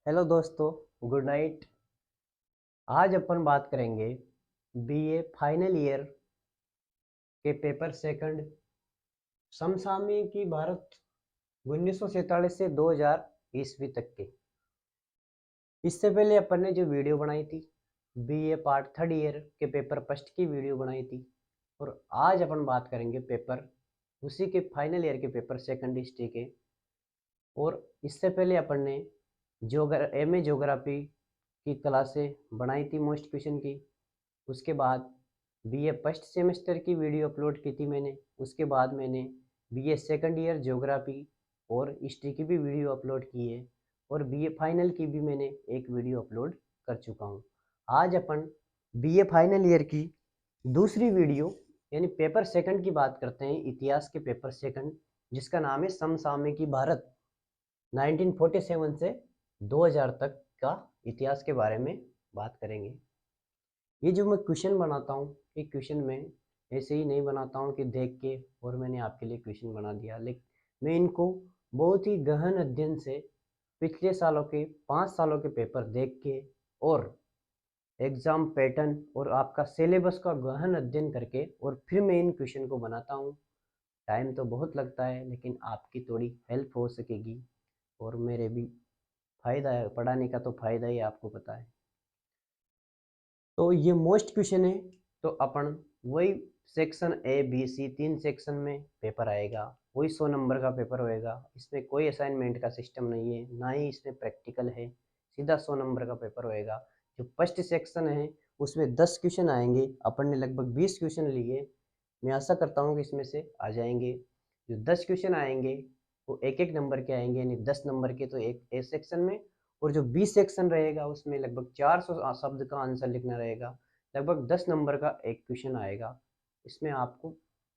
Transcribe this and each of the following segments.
Hello दोस्तों, good night. आज अपन बात करेंगे बीए फाइनल ईयर के पेपर सेकंड समसामयिकी भारत 1947 से 2000 ईस्वी तक के। इससे पहले अपन ने जो वीडियो बनाई थी बीए पार्ट थर्ड ईयर के पेपर फर्स्ट की वीडियो बनाई थी। और आज अपन बात करेंगे पेपर उसी के फाइनल ईयर के पेपर सेकंड हिस्ट्री के। और इससे पहले अपन ने एमए ज्योग्राफी की क्लासें बनाई थी मोस्ट क्वेश्चन की। उसके बाद बीए फर्स्ट सेमेस्टर की वीडियो अपलोड की थी मैंने। उसके बाद मैंने बीए सेकंड ईयर ज्योग्राफी और हिस्ट्री की भी वीडियो अपलोड की है। और बीए फाइनल की भी मैंने एक वीडियो अपलोड कर चुका हूँ। आज अपन बीए फाइनल ईयर की दूसरी वीडियो यानी पेपर सेकंड की बात करते हैं, इतिहास के पेपर सेकंड, जिसका नाम है समसामयिकी भारत 1947 से 2000 तक का इतिहास के बारे में बात करेंगे। ये जो मैं क्वेश्चन बनाता हूँ, ये क्वेश्चन में ऐसे ही नहीं बनाता हूँ कि देख के और मैंने आपके लिए क्वेश्चन बना दिया, लेकिन मैं इनको बहुत ही गहन अध्ययन से पिछले सालों के 5 सालों के पेपर देख के और एग्जाम पैटर्न और आपका सिलेबस का गहन अध्ययन करके और फिर मैं इन क्वेश्चन को बनाता हूँ। टाइम तो बहुत लगता है, लेकिन आपकी थोड़ी हेल्प हो सकेगी और मेरे भी फायदा है। पढ़ाने का तो फायदा ही आपको पता है। तो ये मोस्ट क्वेश्चन है, तो अपन वही section A B C 3 section में पेपर आएगा। वही 100 नंबर का पेपर होएगा। इसमें कोई असाइनमेंट का सिस्टम नहीं है, ना ही इसमें प्रैक्टिकल है। सीधा 100 नंबर का पेपर होएगा। जो फर्स्ट सेक्शन है उसमें 10 क्वेश्चन आएंगे। अपन ने लगभग 20 क्वेश्चन लिए। मैं आशा करता हूँ कि इसमें से आ जाएंगे। जो 10 क्वेश्चन आएंगे वो एक एक नंबर के आएंगे, यानी 10 नंबर के तो एक ए सेक्शन में। और जो 20 सेक्शन रहेगा उसमें लगभग 400 शब्द का आंसर लिखना रहेगा। लगभग 10 नंबर का एक क्वेश्चन आएगा। इसमें आपको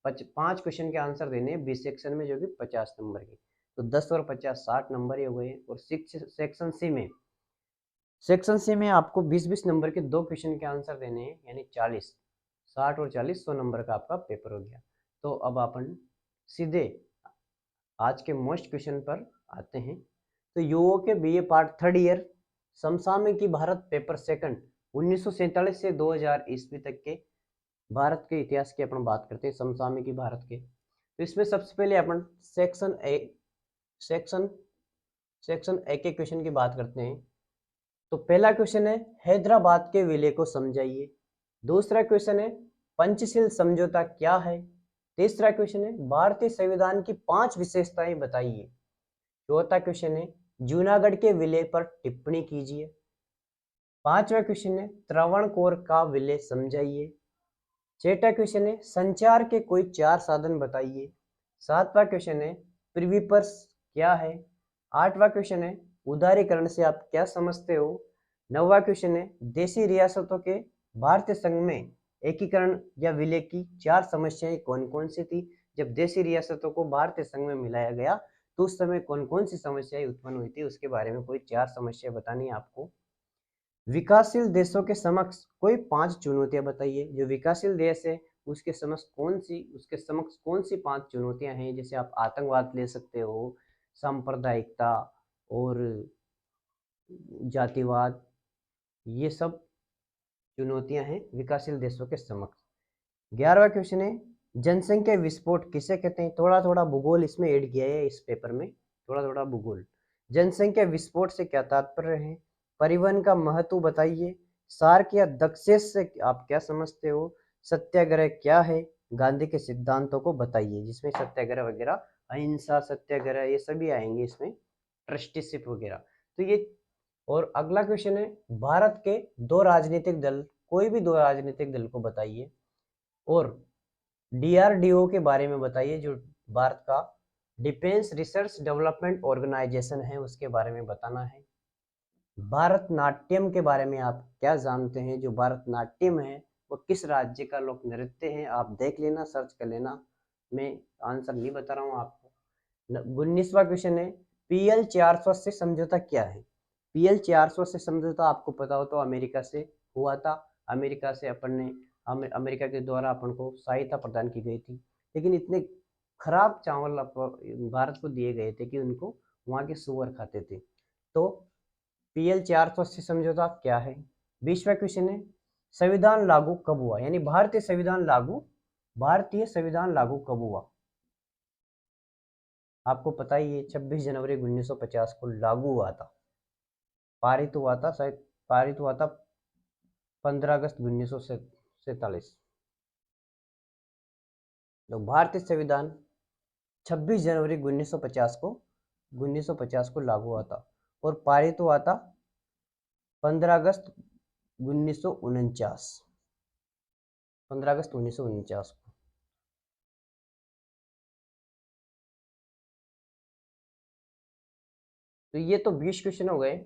5 क्वेश्चन के आंसर देने हैं 20 सेक्शन में, जो कि 50 नंबर के। तो 10 और 50 60 नंबर ये हुए। और सेक्शन सी में आपको 20-20 नंबर के 2 क्वेश्चन के आंसर देने हैं, यानी 40। 60 और 40 100 नंबर का आपका पेपर हो गया। तो अब अपन सीधे आज के मोस्ट क्वेश्चन पर आते हैं। तो यूओ के बीए पार्ट थर्ड ईयर समसामयिकी भारत पेपर सेकंड 1947 से 2000 ईस्वी तक के भारत के इतिहास की अपन बात करते हैं, समसामयिकी भारत के। तो इसमें सबसे पहले अपन सेक्शन सेक्शन ए के क्वेश्चन की बात करते हैं। तो पहला क्वेश्चन है हैदराबाद के विलय को समझाइए। दूसरा क्वेश्चन है पंचशील समझौता क्या है। तीसरा क्वेश्चन है भारतीय संविधान की 5 विशेषताएं बताइए। चौथा क्वेश्चन है जूनागढ़ के विलय पर टिप्पणी कीजिए। पांचवा क्वेश्चन है त्रावणकोर का विलय समझाइए। छठा क्वेश्चन है संचार के कोई 4 साधन बताइए। सातवां क्वेश्चन है प्रिवी पर्स क्या है। आठवां क्वेश्चन है उदारीकरण से आप क्या समझते हो। नौवां क्वेश्चन है देशी रियासतों के भारतीय संघ में एकीकरण या विलय की 4 समस्याएं कौन कौन सी थी। जब देशी रियासतों को भारतीय संघ में मिलाया गया तो उस समय कौन कौन सी समस्याएं उत्पन्न हुई थी, उसके बारे में कोई 4 समस्या बतानी है आपको। विकासशील देशों के समक्ष कोई 5 चुनौतियां बताइए। जो विकासशील देश है उसके समक्ष कौन सी 5 चुनौतियां हैं। जैसे आप आतंकवाद ले सकते हो, सांप्रदायिकता और जातिवाद, ये सब चुनौतियां हैं विकासशील देशों के समक्ष। 11वां क्वेश्चन है जनसंख्या विस्फोट किसे कहते हैं। थोड़ा थोड़ा भूगोल इसमें ऐड किया है इस पेपर में, थोड़ा थोड़ा भूगोल। जनसंख्या विस्फोट से क्या तात्पर्य है। परिवहन का महत्व बताइए। सार्क या दक्षेस से आप क्या समझते हो। सत्याग्रह क्या है। गांधी के सिद्धांतों को बताइए, जिसमें सत्याग्रह वगैरह, अहिंसा सत्याग्रह ये सभी आएंगे इसमें, ट्रस्टीशिप वगैरह। तो ये। और अगला क्वेश्चन है भारत के 2 राजनीतिक दल, कोई भी 2 राजनीतिक दल को बताइए। और डीआरडीओ के बारे में बताइए, जो भारत का डिफेंस रिसर्च डेवलपमेंट ऑर्गेनाइजेशन है, उसके बारे में बताना है। भारतनाट्यम के बारे में आप क्या जानते हैं। जो भारतनाट्यम है वो किस राज्य का लोक नृत्य है, आप देख लेना, सर्च कर लेना। मैं आंसर नहीं बता रहा हूँ आपको। 19वां क्वेश्चन है पीएल 480 समझौता क्या है। पीएल 480 समझौता आपको पता हो तो अमेरिका से हुआ था। अमेरिका से अपन ने अमेरिका के द्वारा अपन को सहायता प्रदान की गई थी। लेकिन इतने खराब चावल भारत को दिए गए थे कि उनको वहाँ के सुअर खाते थे। तो PL 480 समझौता क्या है। 20वां क्वेश्चन है संविधान लागू कब हुआ, यानी भारतीय संविधान लागू कब हुआ। आपको पता ही है 26 जनवरी 1950 को लागू हुआ था, पारित हुआ था, शायद पारित हुआ था 15 अगस्त 1947। तो भारतीय संविधान 26 जनवरी 1950 को लागू हुआ था और पारित हुआ था 15 अगस्त 1949 को। तो ये तो 20 क्वेश्चन हो गए,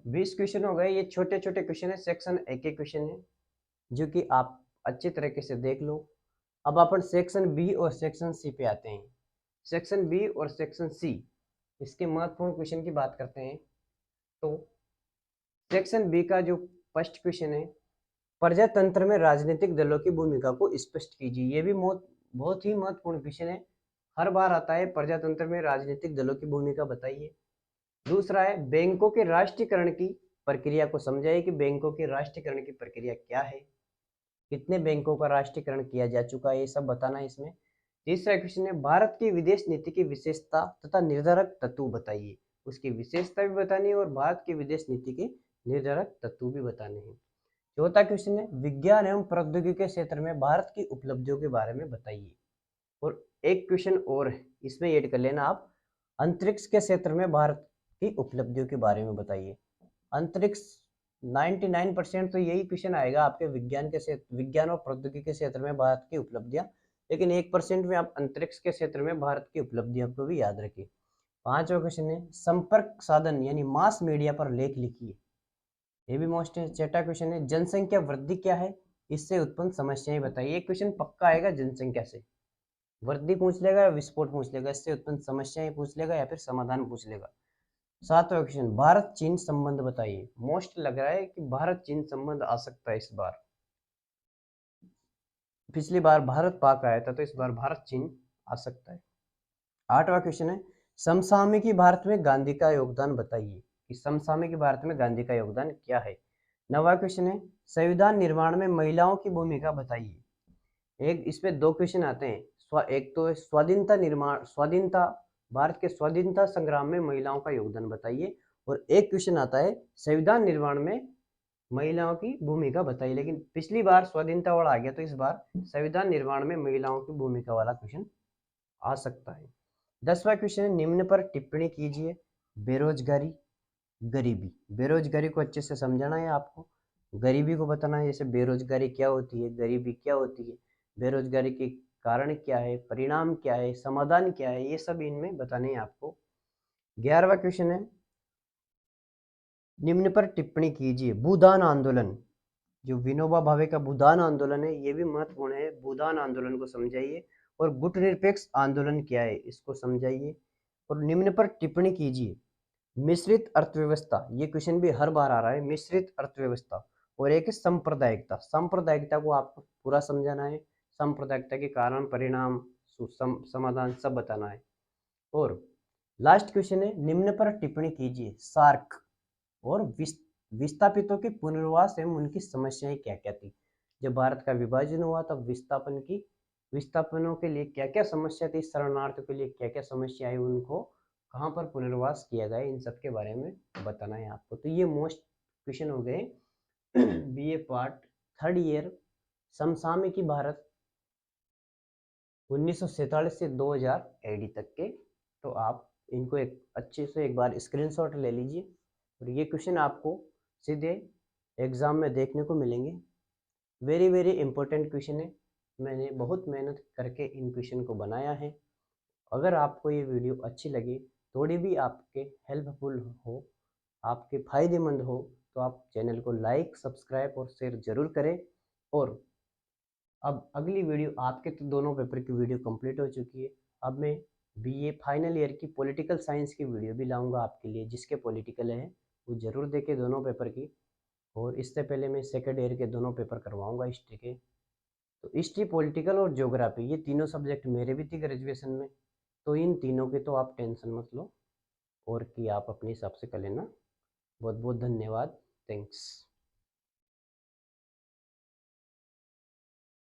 20 क्वेश्चन हो गए। ये छोटे छोटे क्वेश्चन है, सेक्शन एक एक क्वेश्चन है जो कि आप अच्छी तरीके से देख लो। अब अपन सेक्शन बी और सेक्शन सी पे आते हैं। सेक्शन बी और सेक्शन सी, इसके महत्वपूर्ण क्वेश्चन की बात करते हैं। तो सेक्शन बी का जो फर्स्ट क्वेश्चन है, प्रजातंत्र में राजनीतिक दलों की भूमिका को स्पष्ट कीजिए। ये भी बहुत ही महत्वपूर्ण क्वेश्चन है, हर बार आता है। प्रजातंत्र में राजनीतिक दलों की भूमिका बताइए। दूसरा है बैंकों के राष्ट्रीयकरण की प्रक्रिया को समझाइए कि बैंकों के राष्ट्रीयकरण की प्रक्रिया क्या है, कितने बैंकों का राष्ट्रीयकरण किया जा चुका है, ये सब बताना है इसमें। तीसरा क्वेश्चन है भारत की विदेश नीति की विशेषता तथा निर्धारक तत्व बताइए। उसकी विशेषता भी बतानी है और भारत की विदेश नीति के निर्धारक तत्व भी बताने हैं। चौथा क्वेश्चन है विज्ञान एवं प्रौद्योगिकी के क्षेत्र में भारत की उपलब्धियों के बारे में बताइए। और एक क्वेश्चन और है, इसमें ऐड कर लेना आप, अंतरिक्ष के क्षेत्र में भारत की उपलब्धियों के बारे में बताइए। अंतरिक्ष 99% तो यही क्वेश्चन आएगा आपके विज्ञान और प्रौद्योगिकी के क्षेत्र में भारत की उपलब्धियां, लेकिन 1% में आप अंतरिक्ष के क्षेत्र में भारत की उपलब्धियों को भी याद रखिए। पांचवा क्वेश्चन है संपर्क साधन यानी मास मीडिया पर लेख लिखिए, ये भी मोस्ट है। छठा क्वेश्चन है जनसंख्या वृद्धि क्या है, इससे उत्पन्न समस्याएं बताइए। ये क्वेश्चन पक्का आएगा, जनसंख्या से वृद्धि पूछ लेगा या विस्फोट पूछ लेगा, इससे उत्पन्न समस्याएं पूछ लेगा या फिर समाधान पूछ लेगा। सातवां क्वेश्चन भारत चीन संबंध बताइए। मोस्ट लग रहा है कि भारत चीन संबंध आ सकता है इस बार, पिछली बार भारत पाक आया था तो इस बार भारत चीन आ सकता है। आठवां क्वेश्चन है समसामयिकी भारत में गांधी का योगदान बताइए कि समसामयिकी भारत में गांधी का योगदान क्या है। नवा क्वेश्चन है संविधान निर्माण में महिलाओं की भूमिका बताइए। एक इसमें दो क्वेश्चन आते हैं, एक तो स्वाधीनता भारत के स्वाधीनता संग्राम में महिलाओं का योगदान बताइए, और एक क्वेश्चन आता है संविधान निर्माण में महिलाओं की भूमिका बताइए। लेकिन पिछली बार स्वाधीनता वाला आ गया तो इस बार संविधान निर्माण में महिलाओं की भूमिका वाला क्वेश्चन आ सकता है। 10वां क्वेश्चन है निम्न पर टिप्पणी कीजिए। बेरोजगारी, गरीबी, बेरोजगारी को अच्छे से समझाना है आपको, गरीबी को बताना है, जैसे बेरोजगारी क्या होती है, गरीबी क्या होती है, बेरोजगारी के कारण क्या है, परिणाम क्या है, समाधान क्या है, ये सब इनमें बताने हैं आपको। 11वां क्वेश्चन है निम्न पर टिप्पणी कीजिए। भूदान आंदोलन, जो विनोबा भावे का भूदान आंदोलन है, ये भी महत्वपूर्ण है। भूदान आंदोलन को समझाइए। और गुटनिरपेक्ष आंदोलन क्या है, इसको समझाइए। और निम्न पर टिप्पणी कीजिए। मिश्रित अर्थव्यवस्था, ये क्वेश्चन भी हर बार आ रहा है, मिश्रित अर्थव्यवस्था। और एक है सांप्रदायिकता, सांप्रदायिकता को आपको पूरा समझाना है, सांप्रदायिकता के कारण, परिणाम, समाधान सब बताना है। और लास्ट क्वेश्चन है निम्न पर टिप्पणी कीजिए। सार्क और विस्थापितों के पुनर्वास एवं उनकी समस्याएं क्या क्या थी। जब भारत का विभाजन हुआ तब विस्थापनों के लिए क्या क्या समस्या थी, शरणार्थियों के लिए क्या क्या समस्या आई, उनको कहाँ पर पुनर्वास किया गया, इन सब के बारे में बताना है आपको। तो ये मोस्ट क्वेश्चन हो गए बीए पार्ट थर्ड ईयर समसामयिकी भारत 1947 से 2000 एडी तक के। तो आप इनको एक अच्छे से एक बार स्क्रीनशॉट ले लीजिए, और ये क्वेश्चन आपको सीधे एग्ज़ाम में देखने को मिलेंगे। वेरी वेरी इंपॉर्टेंट क्वेश्चन है, मैंने बहुत मेहनत करके इन क्वेश्चन को बनाया है। अगर आपको ये वीडियो अच्छी लगे, थोड़ी भी आपके हेल्पफुल हो, आपके फ़ायदेमंद हो, तो आप चैनल को लाइक, सब्सक्राइब और शेयर ज़रूर करें। और अब अगली वीडियो, आपके तो दोनों पेपर की वीडियो कंप्लीट हो चुकी है, अब मैं बीए फाइनल ईयर की पॉलिटिकल साइंस की वीडियो भी लाऊंगा आपके लिए। जिसके पॉलिटिकल है वो ज़रूर देखे दोनों पेपर की। और इससे पहले मैं सेकेंड ईयर के दोनों पेपर करवाऊंगा हिस्ट्री के। तो हिस्ट्री, पॉलिटिकल और ज्योग्राफी, ये तीनों सब्जेक्ट मेरे भी थे ग्रेजुएशन में, तो इन तीनों के तो आप टेंशन मत लो। और की आप अपने हिसाब से कर लेना। बहुत बहुत धन्यवाद। थैंक्स।